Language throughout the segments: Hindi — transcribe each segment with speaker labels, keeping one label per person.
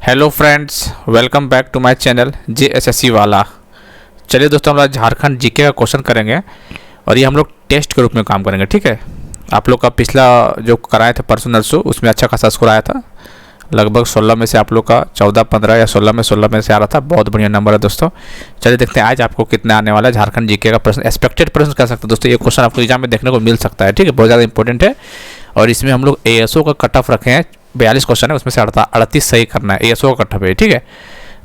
Speaker 1: Hello friends, welcome back to my channel JSSC वाला। चलिए दोस्तों, हम लोग झारखंड जीके का क्वेश्चन करेंगे और ये हम लोग टेस्ट के रूप में काम करेंगे। ठीक है, आप लोग का पिछला जो कराए थे परसों नरसों, उसमें अच्छा खासा स्कोर आया था। लगभग 16 में से आप लोग का 14, 15 या 16 में से आ रहा था। बहुत बढ़िया नंबर है दोस्तों। चलिए देखते हैं आज आपको कितना आने वाला है झारखंड जीके का प्रश्न। एक्सपेक्टेड प्रश्न कह सकते हैं दोस्तों, ये क्वेश्चन आपको एग्जाम में देखने को मिल सकता है। ठीक है, बहुत ज़्यादा इंपॉर्टेंट है। और इसमें हम लोग ASO का कट ऑफ रखे हैं। 42 क्वेश्चन है, उसमें से 38 सही करना है। ASO का कट ऑफ है, ठीक है,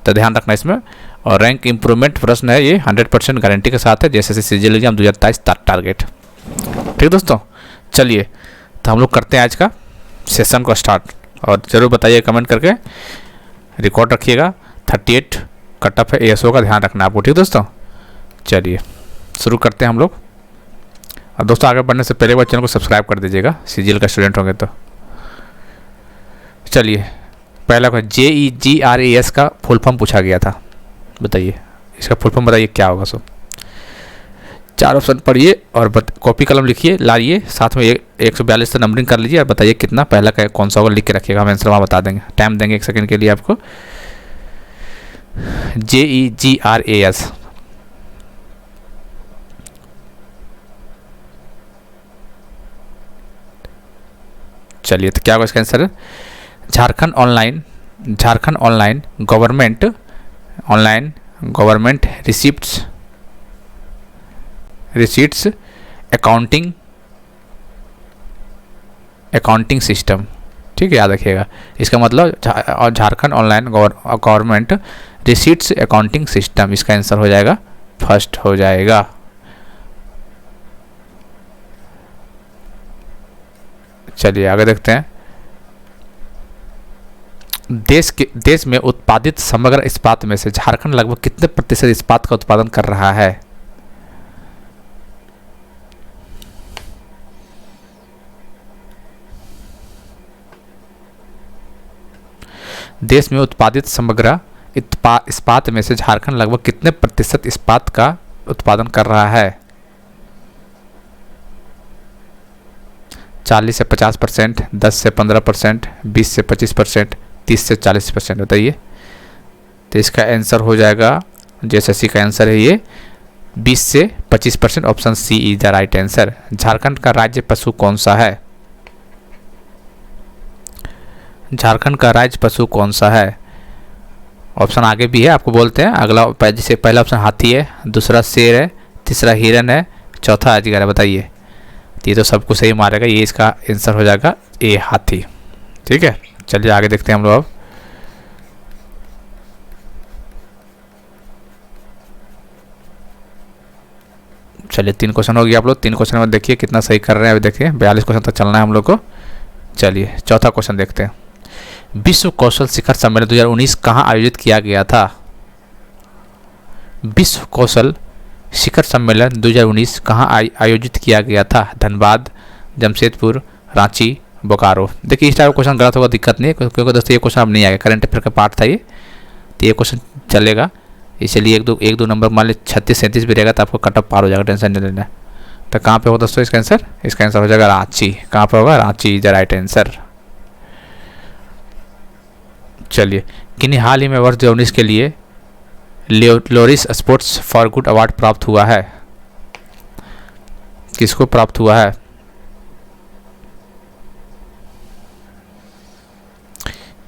Speaker 1: तो ध्यान रखना इसमें। और रैंक इंप्रूवमेंट प्रश्न है, ये 100% गारंटी के साथ है। जैसे CGL एग्जाम 2023 टारगेट। ठीक दोस्तों, चलिए तो हम लोग करते हैं आज का सेशन को स्टार्ट। और ज़रूर बताइए कमेंट करके, रिकॉर्ड रखिएगा। 38 कट ऑफ है ASO का, ध्यान रखना आपको। ठीक दोस्तों, चलिए शुरू करते हैं हम लोग। और दोस्तों आगे बढ़ने से पहले एक बार चैनल को सब्सक्राइब कर दीजिएगा, CGL का स्टूडेंट होंगे तो। चलिए, पहला क्वेश्चन, JEGRAS का फुल फॉर्म पूछा गया था, बताइए इसका फुल फॉर्म बताइए क्या होगा। सो 4 ऑप्शन पढ़िए और कॉपी कलम लिखिए, लाइए साथ में 142 से नंबरिंग कर लीजिए और बताइए कितना पहला का कौन सा होगा, लिख के रखिएगा। हम आंसर वहाँ बता देंगे, टाइम देंगे 1 सेकंड के लिए आपको। JEGRAS, चलिए तो क्या होगा इसका answer? Jharkhand online government receipts accounting system. ठीक है, याद रखिएगा इसका मतलब Jharkhand online government receipts accounting system. इसका आंसर हो जाएगा फर्स्ट हो जाएगा। चलिए आगे देखते हैं। देश में उत्पादित समग्र इस्पात में से झारखंड लगभग कितने प्रतिशत इस्पात का उत्पादन कर रहा है? देश में उत्पादित समग्र इस्पात में से झारखंड लगभग कितने प्रतिशत इस्पात का उत्पादन कर रहा है? 40 से 50%, 10 से 15%, 20 से 25%, 30 से 40%, बताइए। तो इसका आंसर हो जाएगा, JSSC का आंसर है ये 20 से 25%। Option C is the right answer. Jharkhand का राज्य पशु कौन सा है? झारखंड का राज्य पशु कौन सा है? ऑप्शन आगे भी है, आपको बोलते हैं। अगला जैसे पहला ऑप्शन हाथी है, दूसरा शेर है, तीसरा हिरन है, चौथा अजगर है, बताइए। ये तो सबको सही मारेगा, ये इसका आंसर हो जाएगा ए, हाथी। ठीक है, चलिए आगे देखते हैं हम लोग अब। चलिए 3 क्वेश्चन हो गया। आप लोग 3 क्वेश्चन में देखिए कितना सही कर रहे हैं। अभी देखिए 42 क्वेश्चन तक चलना है हम लोग को। चलिए चौथा क्वेश्चन देखते हैं। विश्व कौशल शिखर सम्मेलन 2019 कहाँ आयोजित किया गया था? विश्व कौशल शिखर सम्मेलन 2019 कहाँ आयोजित किया गया था? धनबाद, जमशेदपुर, रांची, बोकारो। देखिए इस टाइप का क्वेश्चन गलत होगा, दिक्कत नहीं है, क्योंकि दोस्तों ये क्वेश्चन अब नहीं आएगा, करंट अफेयर का पार्ट था ये, तो ये क्वेश्चन चलेगा। इसलिए एक दो नंबर मान लीजिए 36, 37 भी रहेगा तो आपको कट ऑफ पार हो जाएगा, टेंशन नहीं लेना। तो कहाँ पे होगा दोस्तों इसका आंसर? इसका आंसर हो जाएगा रांची। कहाँ पर होगा? Ranchi is the right answer. चलिए, किन्हीं हाल ही में वर्ष 2019 के लिए Laureus sports for good award प्राप्त हुआ है? किसको प्राप्त हुआ है?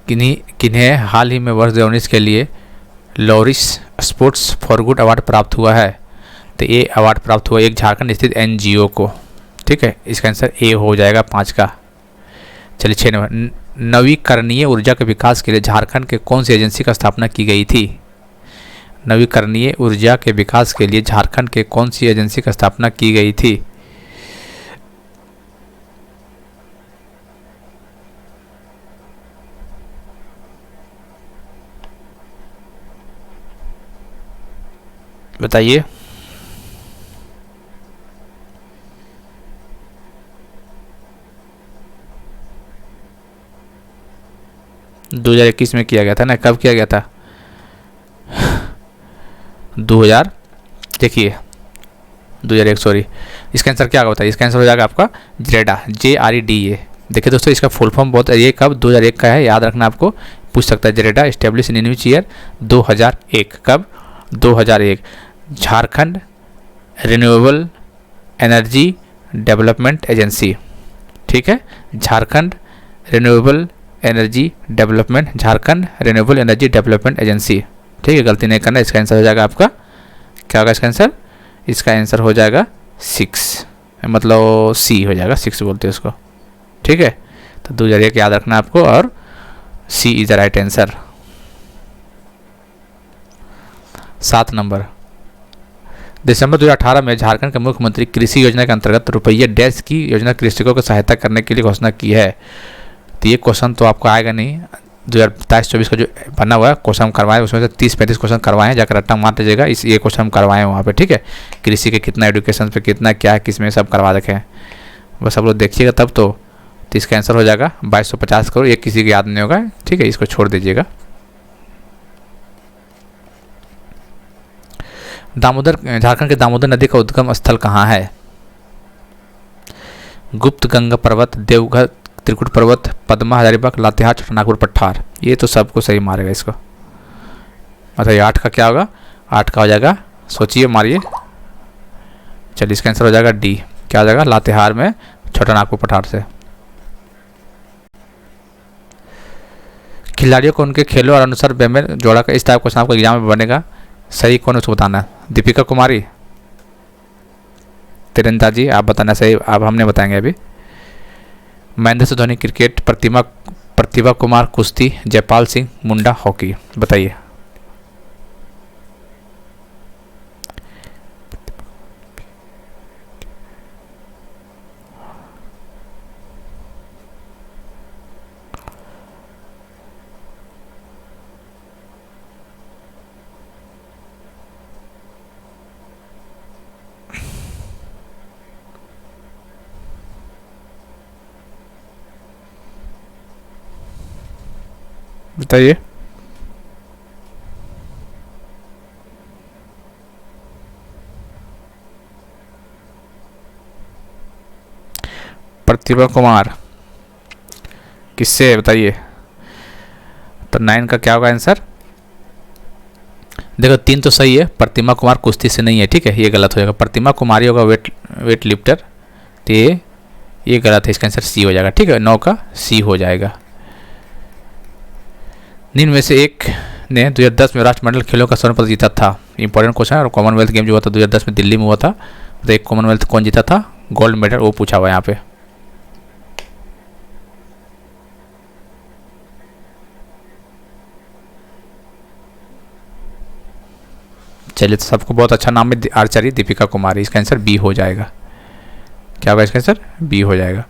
Speaker 1: किन्हें हाल ही में वर्ष 2019 के लिए Laureus sports for good award प्राप्त हुआ है? तो ये अवार्ड प्राप्त हुआ एक झारखंड स्थित NGO को। ठीक है, इसका आंसर ए हो जाएगा 5 का। चलिए 6 नंबर, नवीकरणीय ऊर्जा के विकास के लिए झारखंड के कौन सी एजेंसी का स्थापना की गई थी? नवीकरणीय ऊर्जा के विकास के लिए झारखंड के कौन सी एजेंसी का स्थापना की गई थी? बताइए। दो 2021 में किया गया था ना? कब किया गया था? 2000, देखिए 2001, सॉरी। इसका आंसर क्या होगा बताइए? इसका आंसर हो जाएगा आपका JREDA, JREDA। देखिए दोस्तों, इसका फुल फॉर्म बहुत, ये कब 2001 का है, याद रखना आपको। पूछ सकता है। JREDA establish in which year? 2001। कब? 2001। Jharkhand renewable energy development agency, ठीक है, Jharkhand renewable energy development, Jharkhand renewable energy development agency, ठीक है, गलती नहीं करना। इसका आंसर हो जाएगा आपका, क्या होगा इसका आंसर? इसका आंसर हो जाएगा 6, मतलब सी हो जाएगा, 6 बोलते हैं उसको, ठीक है। तो 2001 याद रखना आपको, और C is the right answer. 7 number, दिसंबर 2018 में झारखंड के मुख्यमंत्री कृषि योजना के अंतर्गत रुपये डैश की योजना कृषकों को सहायता करने के लिए घोषणा की है। तो ये क्वेश्चन तो आपको आएगा नहीं, 2023-24 का जो बना हुआ है क्वेश्चन हम करवाएं, उसमें से 30-35 क्वेश्चन करवाएं, जाकर रट्टा मार दीजिएगा। इस ये क्वेश्चन हम करवाएं वहाँ पे, ठीक है। कृषि के कितना, एजुकेशन पे कितना, क्या किस में, सब करवा रखे हैं, बस सब लोग देखिएगा तब तो इसका आंसर हो जाएगा 2250 करोड़। ये किसी को याद नहीं होगा, ठीक है, इसको छोड़ दीजिएगा। दामोदर, झारखंड के दामोदर नदी का उद्गम स्थल कहाँ है? गुप्त गंगा पर्वत, देवघर, त्रिकुट पर्वत, पद्मा, हजारीबाग, लातेहार, छोटानागपुर, पठार। ये तो सबको सही मारेगा इसको, मतलब ये 8 का क्या होगा? 8 का हो जाएगा, सोचिए, मारिए। चलिए इसका आंसर हो जाएगा डी, क्या हो जाएगा? लातेहार में, छोटानागपुर, पठार से। खिलाड़ियों को उनके खेलों और अनुसार बेमेल जोड़ा का इस टाइप क्वेश्चन आपको एग्जाम में बनेगा, सही कौन है उसको बताना है। दीपिका कुमारी तीरंदाजी, आप बताना सही, आप हमने बताएंगे अभी। महेंद्र सिंह धोनी क्रिकेट, प्रतिभा कुमार कुश्ती, जयपाल सिंह मुंडा हॉकी, बताइए। बताइए। प्रतिभा कुमार किससे, बताइए। तो 9 का क्या होगा आंसर? देखो 3 तो सही है, प्रतिमा कुमार कुश्ती से नहीं है, ठीक है, ये गलत हो जाएगा। प्रतिमा कुमारी होगा वेट लिफ्टर, तो ये गलत है, इसका आंसर सी हो जाएगा, ठीक है। 9 का सी हो जाएगा। निम्न में से एक ने 2010 में राष्ट्रमंडल खेलों का स्वर्ण पदक जीता था। इंपॉर्टेंट क्वेश्चन है, और कॉमनवेल्थ गेम जो हुआ था 2010 में दिल्ली में हुआ था, तो एक कॉमनवेल्थ कौन जीता था? गोल्ड मेडल, वो पूछा हुआ है यहाँ पे। चलिए, तो सबको बहुत अच्छा नाम है आर्चरी, दीपिका कुमारी, इसका आंसर बी हो जाएगा। क्या होगा इसका आंसर? बी हो जाएगा।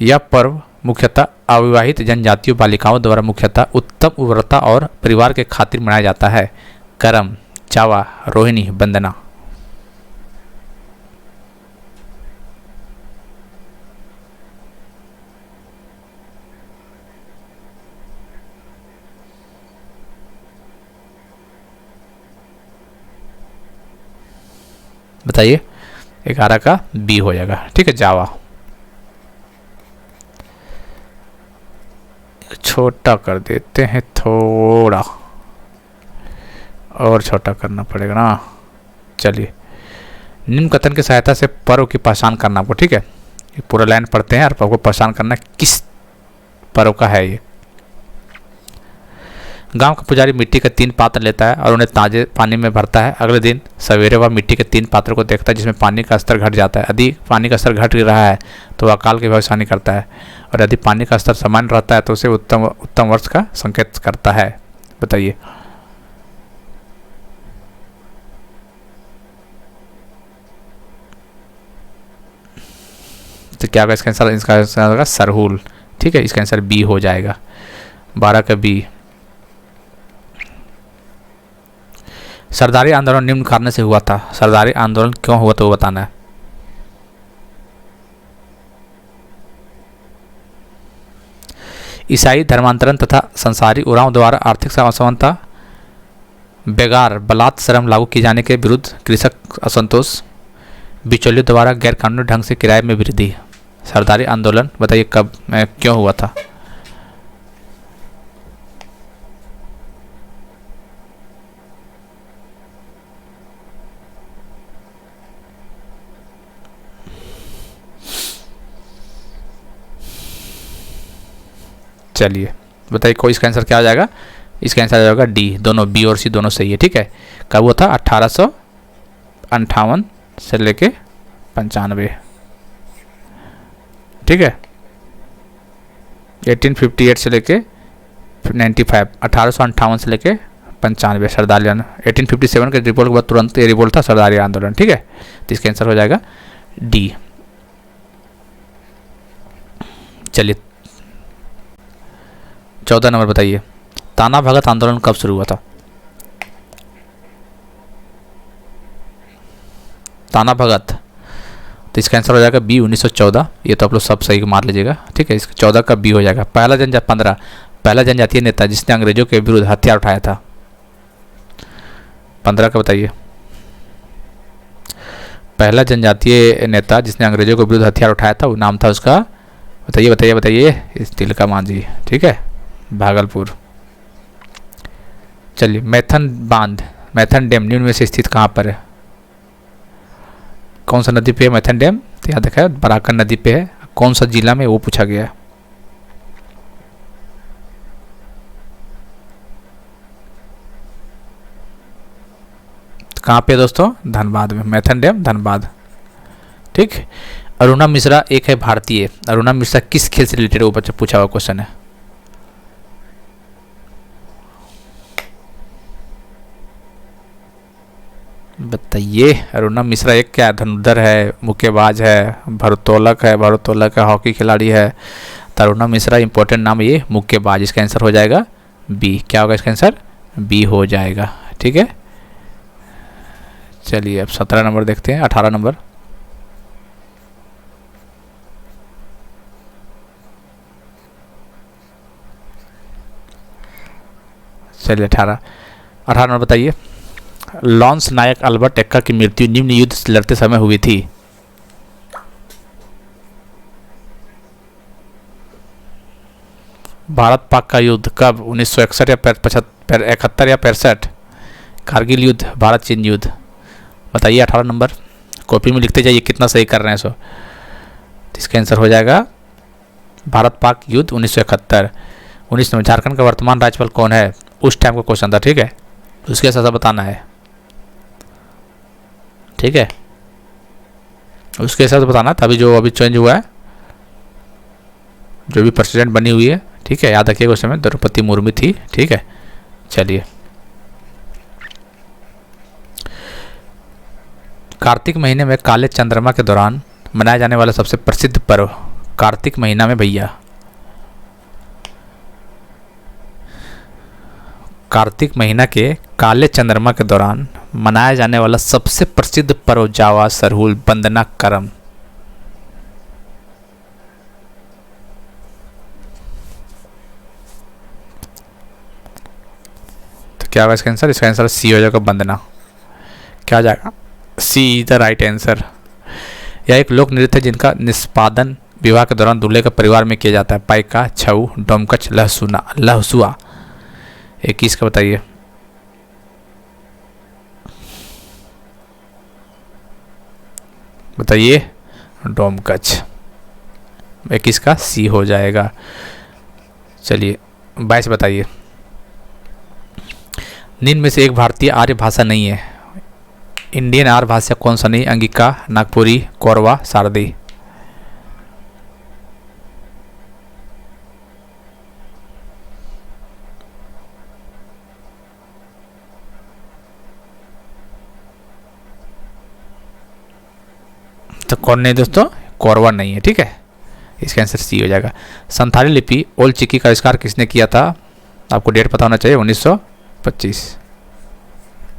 Speaker 1: यह पर्व मुख्यतः अविवाहित जनजातियों बालिकाओं द्वारा मुख्यतः उत्तम उर्वरता और परिवार के खातिर मनाया जाता है। करम, चावा, रोहिणी, वंदना। बताइए। 11 का बी हो जाएगा, ठीक है, जावा। छोटा कर देते हैं थोड़ा, और छोटा करना पड़ेगा ना। चलिए, निम्न कथन की सहायता से पर्व की पहचान करना आपको, ठीक है। ये पूरा लाइन पढ़ते हैं और आपको पहचान करना किस पर्व का है ये। गांव का पुजारी मिट्टी के 3 पात्र लेता है और उन्हें ताजे पानी में भरता है। अगले दिन सवेरे वह मिट्टी के 3 पात्रों को देखता है जिसमें पानी का स्तर घट जाता है। यदि पानी का स्तर घट रहा है तो वह अकाल की भविष्यवाणी करता है, और यदि पानी का स्तर समान रहता है तो उसे उत्तम वर्ष का संकेत करता है। बताइए। तो क्या होगा इसका आंसर? इसका आंसर होगा सरहुल, ठीक है, इसका आंसर बी हो जाएगा। 12 का बी। सरदारी आंदोलन निम्न कारण से हुआ था। सरदारी आंदोलन क्यों हुआ तो वो बताना है। ईसाई धर्मांतरण तथा संसारी उराव द्वारा आर्थिक असमानता, बेगार बलात् श्रम लागू किए जाने के विरुद्ध कृषक असंतोष, बिचौलियों द्वारा गैरकानूनी ढंग से किराए में वृद्धि। सरदारी आंदोलन बताइए कब क्यों हुआ था? चलिए बताइए कोई इसका आंसर क्या हो जाएगा, इसका आंसर आ जाएगा डी, दोनों बी और सी दोनों सही है। ठीक है, कब हुआ था 1858 से लेके 95। ठीक है, 1858 से लेके 95, 1858 से लेके 95 सरदारी आंदोलन। 1857 के रिवोल्ट के बाद तुरंत ये रिवोल्ट था सरदारी आंदोलन। ठीक है, तो इसका आंसर हो जाएगा डी। चलिए 14 नंबर बताइए, ताना भगत आंदोलन कब शुरू हुआ था? ताना भगत, तो इसका आंसर हो जाएगा बी 1914। ये तो आप लोग सब सही मार लीजिएगा। ठीक है, इसका 14 का बी हो जाएगा। पहला जनजातीय नेता जिसने अंग्रेजों के विरुद्ध हथियार उठाया था, 15 का बताइए। पहला जनजातीय नेता जिसने अंग्रेजों के विरुद्ध हथियार उठाया था, वो नाम था उसका, बताइए बताइए बताइए। इस तिलका मांझी। ठीक है, भागलपुर। चलिए मैथन बांध, मैथन डैम निम्न में से स्थित कहाँ पर है? कौन सा नदी पे है मैथन डैम? तो यहाँ देखा है बराकन नदी पे है। कौन सा जिला में, वो पूछा गया है। कहाँ पे दोस्तों? धनबाद में, मैथन डैम धनबाद। ठीक, अरुणा मिश्रा एक है भारतीय, अरुणा मिश्रा किस खेल से रिलेटेड, वो बच्चा पूछा हुआ क्वेश्चन है। बताइए, अरुणा मिश्रा एक क्या, धनुर्धर है, मुक्केबाज है, भारोत्तोलक है, हॉकी खिलाड़ी है। तो अरुणा मिश्रा इंपॉर्टेंट नाम ये मुक्केबाज। इसका आंसर हो जाएगा बी। क्या होगा इसका आंसर? बी हो जाएगा। ठीक है, चलिए अब 17 नंबर देखते हैं। 18 नंबर, चलिए 18 नंबर बताइए, लॉन्स नायक अल्बर्ट एक्का की मृत्यु निम्न युद्ध से लड़ते समय हुई थी। भारत पाक का युद्ध कब? 1961 या 71 या 65? कारगिल युद्ध, भारत चीन युद्ध। बताइए 18 नंबर, कॉपी में लिखते जाइए कितना सही कर रहे हैं। सो तो इसका आंसर हो जाएगा भारत पाक युद्ध 1971। 19 नंबर, झारखंड का वर्तमान राज्यपाल कौन है? उस टाइम का क्वेश्चन था। ठीक है, उसके साथ बताना है। ठीक है, उसके हिसाब से बताना। तभी जो अभी चेंज हुआ है, जो भी प्रेसिडेंट बनी हुई है। ठीक है, याद रखिएगा उस समय द्रौपदी मुर्मू थी। ठीक है, चलिए कार्तिक महीने में काले चंद्रमा के दौरान मनाया जाने वाला सबसे प्रसिद्ध पर्व, कार्तिक महीना में भैया, कार्तिक महीना के काले चंद्रमा के दौरान मनाया जाने वाला सबसे प्रसिद्ध पर्व जावा सरहुल वंदना करम। तो क्या होगा इसका आंसर? इसका आंसर सी हो जाएगा, वंदना। क्या हो जाएगा? सी इज द राइट आंसर। यह एक लोक नृत्य है जिनका निष्पादन विवाह के दौरान दूल्हे के परिवार में किया जाता है। पाइका, छऊ, डोमकच, लहसुआ। 21 का बताइए। बताइए, डोमकच। 21 का सी हो जाएगा। चलिए 22 बताइए, निम्न में से एक भारतीय आर्य भाषा नहीं है। इंडियन आर्य भाषा कौन सा नहीं? अंगिका, नागपुरी, कोरवा, सारदी। तो कौन नहीं दोस्तों? कोरवा नहीं है। ठीक है, इसका आंसर सी हो जाएगा। संथाली लिपि ओल चिकी का आविष्कार किसने किया था? आपको डेट पता होना चाहिए, 1925।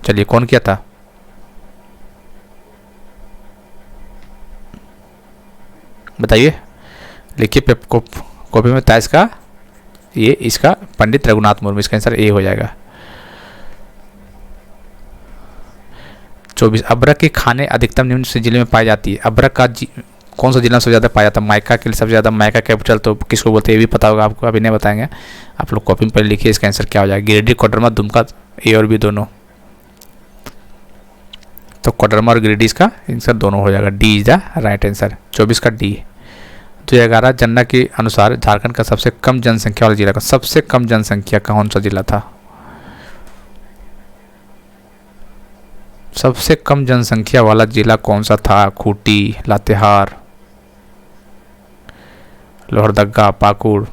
Speaker 1: चलिए कौन किया था? बताइए, लिखिए कॉपी में। था इसका, ये इसका पंडित रघुनाथ मुर्मू। इसका आंसर ए हो जाएगा। 24, अबरक के खाने अधिकतम निम्न से जिले में पाई जाती है। अबरक का कौन सा जिला में सबसे ज़्यादा पाया जाता है? माइका के लिए सबसे ज़्यादा माइका कैपिटल तो किसको बोलते हैं, ये भी पता होगा आपको, अभी नहीं बताएंगे। आप लोग कॉपी में पहले लिखिए। इसका आंसर क्या हो जाएगा? गिरिडीह, कोडरमा, दुमका, ए और बी दोनों। तो कोडरमा और गिरिडीह का आंसर दोनों हो जाएगा। D is the right answer. 24 का डी, 2011 जनगणना के अनुसार झारखंड का सबसे कम जनसंख्या वाला जिला का सबसे कम जनसंख्या का कौन सा जिला था? सबसे कम जनसंख्या वाला जिला कौन सा था? खूंटी, लातेहार, लोहरदगा, पाकुड़।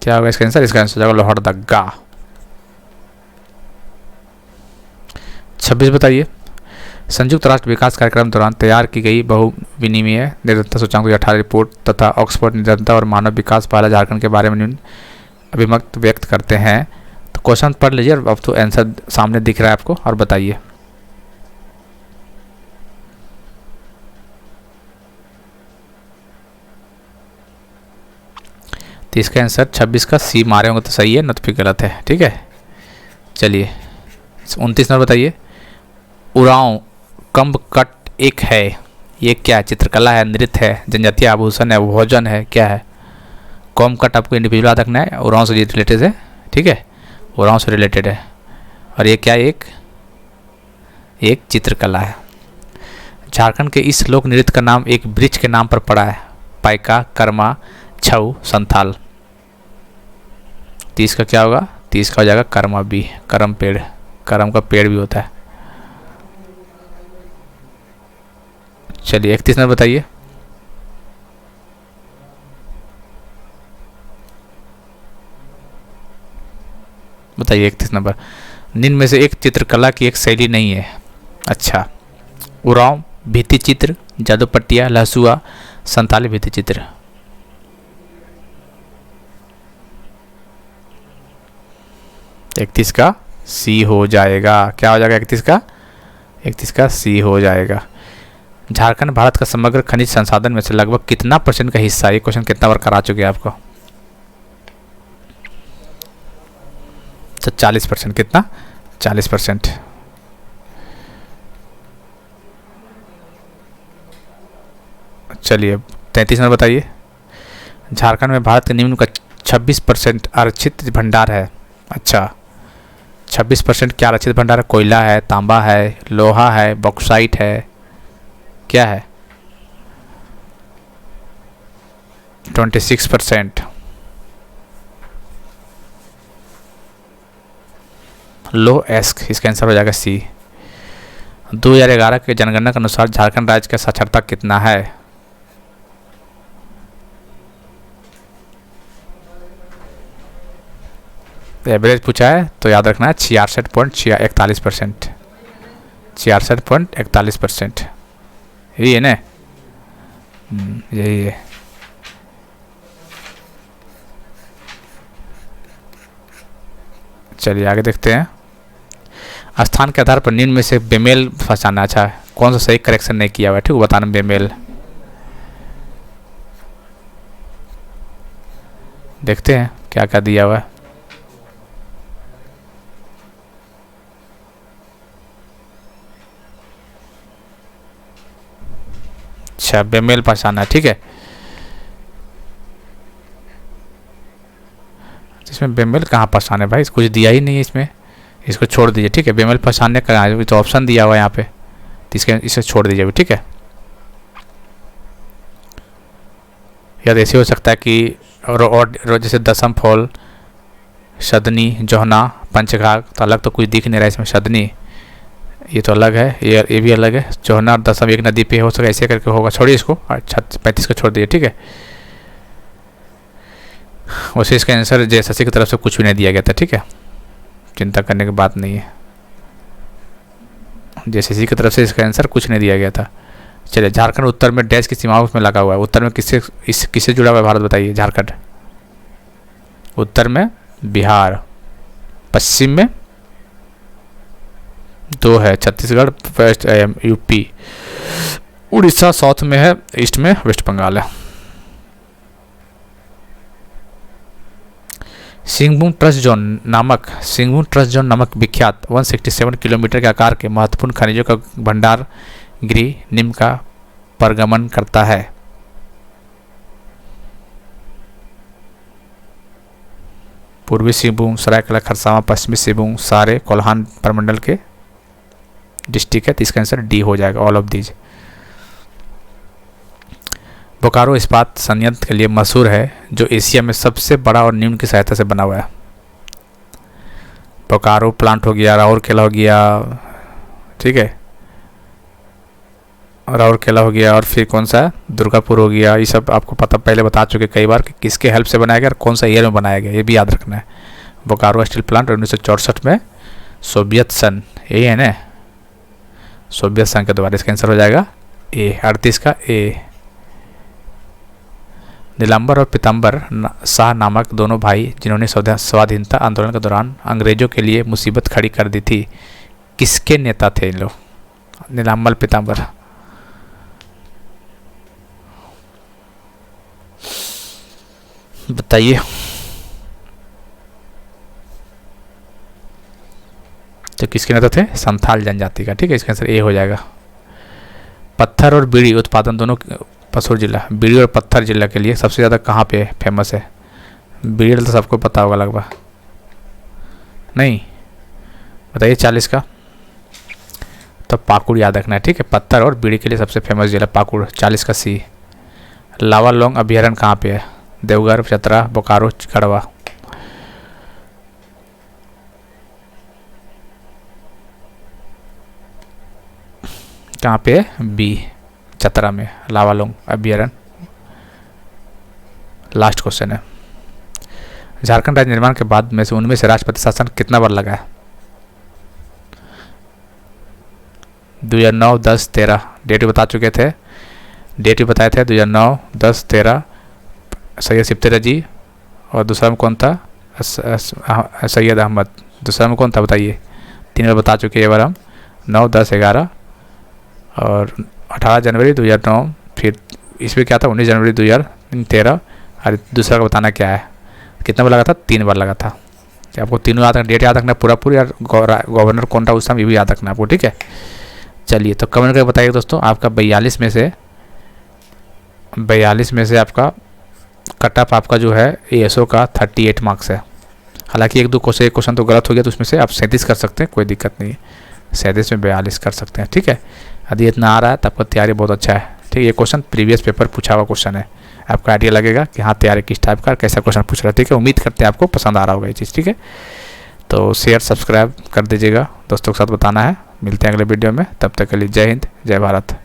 Speaker 1: क्या होगा इसका आंसर? इसका आंसर हो जाएगा लोहरदगा। 26 बताइए। संयुक्त राष्ट्र विकास कार्यक्रम दौरान तैयार की गई बहु विनिमय निरंतर सूचकांक 18 रिपोर्ट तथा ऑक्सफोर्ड निरंतर और मानव विकास पहला झारखंड के बारे में न्यून अभिमत व्यक्त करते हैं। तो क्वेश्चन पढ़ लीजिए और अब तो आंसर सामने दिख रहा है आपको, और बताइए। तो इसका आंसर 26 का सी मारे होंगे तो सही है, न तो फिर गलत है। ठीक है, चलिए 29 नंबर बताइए। उरांव कंब कट एक है, ये क्या है? चित्रकला है, नृत्य है, जनजातीय आभूषण है, भोजन है, क्या है? कॉम कट आपको इंडिविजुअल याद रखना है, उरांव से रिलेटेड है। ठीक है, उरांव से रिलेटेड है। और ये क्या है? एक चित्रकला है। झारखंड के इस लोक नृत्य का नाम एक वृक्ष के नाम पर पड़ा है। पाइका, कर्मा, छऊ, संथाल। 30 का क्या होगा? 30 का हो जाएगा कर्मा भी, करम पेड़, करम का पेड़ भी होता है। चलिए 31 नंबर बताइए। बताइए 31 नंबर। निम्न में से एक चित्रकला की एक शैली नहीं है। अच्छा, उरांव, भित्ति चित्र, जादू पट्टिया, लहसुआ, संताली भित्ति चित्र। इकतीस का सी हो जाएगा। क्या हो जाएगा? 31 का सी हो जाएगा। झारखंड भारत का समग्र खनिज संसाधन में से लगभग कितना % का हिस्सा? ये क्वेश्चन कितना बार करा चुके हैं आपको? तो 40%। कितना? 40%। चलिए 33 नंबर बताइए। झारखंड में भारत के निम्न का 26% आरक्षित भंडार है। अच्छा, 26% क्या आरक्षित भंडार है? कोयला है, तांबा है, लोहा है, बॉक्साइट है, क्या है? 26%। लो एस्क, इसका आंसर हो जाएगा सी। 2011 के जनगणना के अनुसार झारखंड राज्य का साक्षरता कितना है? एवरेज पूछा है तो याद रखना है 66.41%। 66.41%, यही है ना? यही है। चलिए आगे देखते हैं। स्थान के आधार पर निम्न में से बेमेल पहचानना। अच्छा, कौन सा सही करेक्शन नहीं किया हुआ है? ठीक, बताना बेमेल। देखते हैं क्या क्या दिया हुआ है। अच्छा, बेमेल पहचाना, ठीक है। इसमें बेमेल कहाँ पहचाने भाई? कुछ दिया ही नहीं है इसमें, इसको छोड़ दीजिए। ठीक है, बेमेल पहचानने का तो ऑप्शन दिया हुआ है यहाँ पे, तो इसे छोड़ दीजिए अभी। ठीक है, या ऐसे हो सकता है कि और जैसे दसम फॉल, सदनी, जोहना, पंचघाघ, तो अलग तो कुछ दिख नहीं रहा है इसमें। सदनी ये तो अलग है, ये भी अलग है। जोहना और दसम एक नदी पे हो सके, ऐसे करके होगा। छोड़िए इसको, 35 को छोड़ दीजिए। ठीक है, वैसे इसका आंसर जेएसएससी की तरफ से कुछ भी नहीं दिया गया था। ठीक है, चिंता करने की बात नहीं है, जेएसएससी की तरफ से इसका आंसर कुछ नहीं दिया गया था। चलिए, झारखंड उत्तर में डैश की सीमाओं में लगा हुआ है। उत्तर में किससे जुड़ा हुआ है भारत? बताइए। झारखंड उत्तर में बिहार, पश्चिम में 2 है, Chhattisgarh, west UP, Orissa south में है, ईस्ट में वेस्ट बंगाल है। सिंहभूम ट्रस्ट जोन नामक विख्यात 167 किलोमीटर के आकार के महत्वपूर्ण खनिजों का भंडार गृह निम्न का परगमन करता है। पूर्वी सिंहभूम, सरायकेला खरसावां, पश्चिमी सिंहभूम सारे कोल्हान प्रमंडल के डिस्ट्रिक्ट है, तो इसका आंसर डी हो जाएगा, ऑल ऑफ दीज। बोकारो इस्पात संयंत्र के लिए मशहूर है जो एशिया में सबसे बड़ा और निम्न की सहायता से बना हुआ है। बोकारो प्लांट हो गया, राउरकेला हो गया, ठीक है, राउरकेला हो गया, और फिर कौन सा दुर्गापुर हो गया। ये सब आपको पता, पहले बता चुके कई बार कि किसके हेल्प से बनाया गया और कौन सा ईयर में बनाया गया, ये भी याद रखना है। बोकारो स्टील प्लांट 1964 में सोवियत संघ, यही है ना, सोवियत संघ के द्वारा। इसका आंसर हो जाएगा ए, 38 का ए। नीलांबर और पीताम्बर शाह नामक दोनों भाई जिन्होंने स्वाधीनता आंदोलन के दौरान अंग्रेजों के लिए मुसीबत खड़ी कर दी थी, किसके नेता थे इन लोग? नीलांबर पीताम्बर। बताइए। तो किसके नेता थे? संथाल जनजाति का, ठीक है, इसका आंसर ए हो जाएगा। पत्थर और बीड़ी उत्पादन दोनों पसूर जिला, बीड़ी और पत्थर जिला के लिए सबसे ज़्यादा कहाँ पे फेमस है? बीड़ी तो सबको पता होगा लगभग, नहीं बताइए 40 का। तो पाकुड़ याद रखना है, ठीक है। पत्थर और बीड़ी के लिए सबसे फेमस जिला पाकुड़, 40 का सी। लावा लोंग अभ्यारण्य कहाँ पे है? देवघर, चतरा, बोकारो, गढ़वा। कहाँ पे है? बी, चतरा में लावालोंग अभ्यारण्य। लास्ट क्वेश्चन है, झारखंड राज्य निर्माण के बाद में से उनमें से राष्ट्रपति शासन कितना बार लगा है? 2009, 10, 13। डेट बता चुके थे, डेट भी बताए थे 2009, 10, 13। सैयद सिफ्तेर जी, और दूसरा में कौन था? सैयद अहमद। दूसरा में कौन था बताइए? 3 बार बता चुके हैं, बार हम 9, 10, 11 और 18 जनवरी 2009। फिर इसमें क्या था? 19 जनवरी 2013। और दूसरा का बताना क्या है, कितना बार लगा था? 3 बार लगा था। कि आपको तीनों याद रखना, डेट याद रखना पूरा पूरी, और गवर्नर कौन था उस टाइम ये भी याद रखना आपको, ठीक है। चलिए, तो कमेंट करके बताइए दोस्तों, आपका 42 में से आपका कट ऑफ आपका जो है एएसओ का 38 मार्क्स है। हालांकि एक क्वेश्चन तो गलत हो गया, तो उसमें से आप 37 कर सकते हैं, कोई दिक्कत नहीं है। 37 में 42 कर सकते हैं, ठीक है। यदि इतना आ रहा है तो आपका तैयारी बहुत अच्छा है, ठीक है। ये क्वेश्चन प्रीवियस पेपर पूछा हुआ क्वेश्चन है, आपका आइडिया लगेगा कि हाँ तैयारी किस टाइप का, कैसा क्वेश्चन पूछ रहा है, ठीक है। उम्मीद करते हैं आपको पसंद आ रहा होगा ये चीज़, ठीक है। तो शेयर सब्सक्राइब कर दीजिएगा, दोस्तों के साथ बताना है। मिलते हैं अगले वीडियो में, तब तक के लिए जय हिंद, जय भारत।